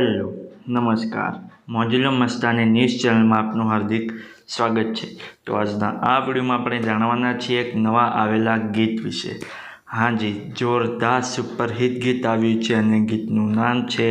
Hello નમસ્કાર મોજુલો Mastani news ચેનલમાં આપનું હાર્દિક સ્વાગત છે। તો આજના આ વિડીયોમાં આપણે જાણવાના છીએ એક નવા આવેલા ગીત વિશે। હાજી, જોરદાર સુપરહિટ ગીત આવ્યું છે અને ગીતનું નામ છે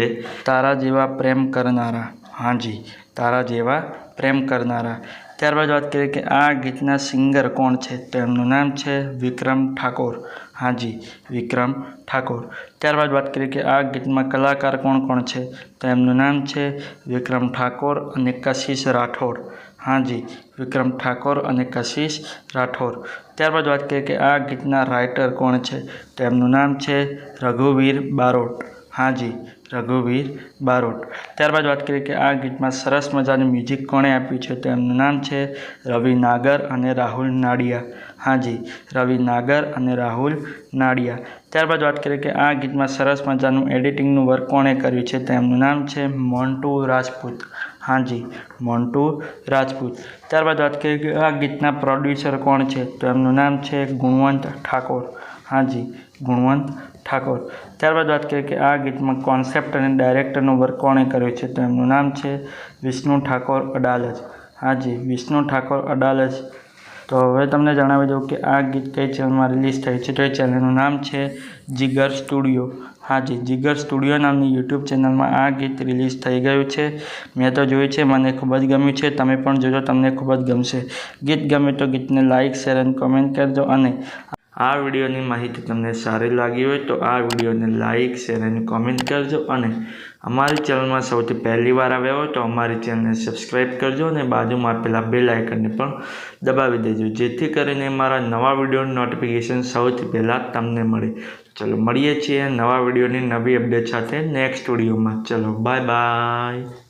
તારા જેવા પ્રેમ કરનારા। હાજી, તારા જેવા પ્રેમ કરનારા। ત્યારબાદ વાત કરીએ કે આ ગીતના સિંગર કોણ છે, તો એમનું નામ છે વિક્રમ ઠાકોર। હાજી, વિક્રમ ઠાકોર। ત્યારબાદ વાત કરીએ કે આ ગીતમાં કલાકાર કોણ કોણ છે, તો એમનું નામ છે વિક્રમ ઠાકોર અને કશિશ રાઠોડ। હાજી, વિક્રમ ઠાકોર અને કશિશ રાઠોડ। ત્યારબાદ વાત કરીએ કે આ ગીતના રાઇટર કોણ છે, તો એમનું નામ છે રઘુવીર બારોટ। હાજી, રઘુવીર બારોટ। ત્યારબાદ વાત કરીએ કે આ ગીતમાં સરસ મજાનું મ્યુઝિક કોણે આપ્યું છે, તો એમનું નામ છે રવિ નાગર અને રાહુલ નાડિયા। હાજી, રવિ નાગર અને રાહુલ નાડિયા। ત્યારબાદ વાત કરીએ કે આ ગીતમાં સરસ મજાનું એડિટિંગનું વર્ક કોણે કર્યું છે, તો એમનું નામ છે મોન્ટુ રાજપૂત। હાજી, મોન્ટુ રાજપૂત। ત્યારબાદ વાત કરીએ કે આ ગીતના પ્રોડ્યુસર કોણ છે, તો એમનું નામ છે ગુણવંત ઠાકોર। હાજી, ગુણવંત ઠાકોર। ત્યારબાદ વાત કરીએ કે આ ગીતમાં કોન્સેપ્ટ અને ડાયરેક્ટરનું વર્ક કોણે કર્યું છે, તો એમનું નામ છે વિષ્ણુ ઠાકોર અડાલજ। હાજી, વિષ્ણુ ઠાકોર અડાલજ। તો હવે તમને જણાવી દઉં કે આ ગીત કઈ ચેનલમાં રિલીઝ થયું છે, તો એ ચેનલનું નામ છે જીગર સ્ટુડિયો। હાજી, જીગર સ્ટુડિયો નામની યુટ્યુબ ચેનલમાં આ ગીત રિલીઝ થઈ ગયું છે। મેં તો જોયું છે, મને ખૂબ જ ગમ્યું છે। તમે પણ જોજો, તમને ખૂબ જ ગમશે। ગીત ગમે તો ગીતને લાઇક, શેર અને કોમેન્ટ કરજો અને આ વિડીયોની માહિતી તમને સારી લાગી હોય તો આ વિડીયોને લાઇક, શેર અને કોમેન્ટ કરજો અને અમારી ચેનલમાં સૌથી પહેલી વાર આવ્યા હોય તો અમારી ચેનલને સબસ્ક્રાઈબ કરજો અને બાજુમાં આપેલા બેલ આઇકનને પણ દબાવી દેજો, જેથી કરીને મારા નવા વિડીયોની નોટિફિકેશન સૌથી પહેલાં તમને મળે। ચલો મળીએ છીએ નવા વિડીયોની નવી અપડેટ સાથે નેક્સ્ટ વિડીયોમાં। ચલો બાય બાય।